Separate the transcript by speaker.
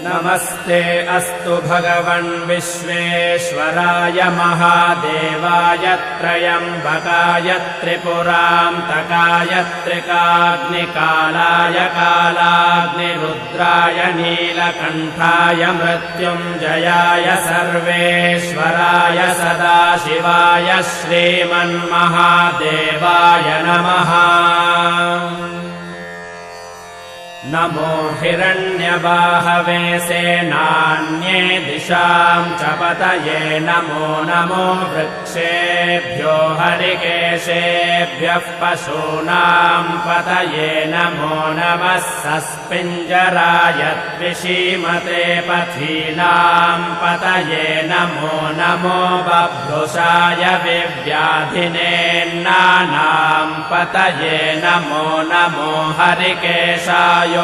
Speaker 1: नमस्ते अस्तु भगवन् विश्वेश्वराय महादेवाय त्र्यम्बकाय त्रिपुरान्तकाय त्रिकाग्निकालाय कालाग्निरुद्राय नीलकण्ठाय मृत्युञ्जयाय सर्वेश्वराय सदाशिवाय श्रीमन्महादेवाय नमः। नमो हिरण्यबाहवे सेनान्ये दिशां च पतये नमो नमो वृक्षेभ्यो हरिकेशेभ्यः पशूनां पतये नमो नमः सस्पिञ्जराय द्विषीमते पथीनां पतये नमो नमो बभ्रुषाय विव्याधिनेन्नानां पतये नमो नमो हरिकेशाय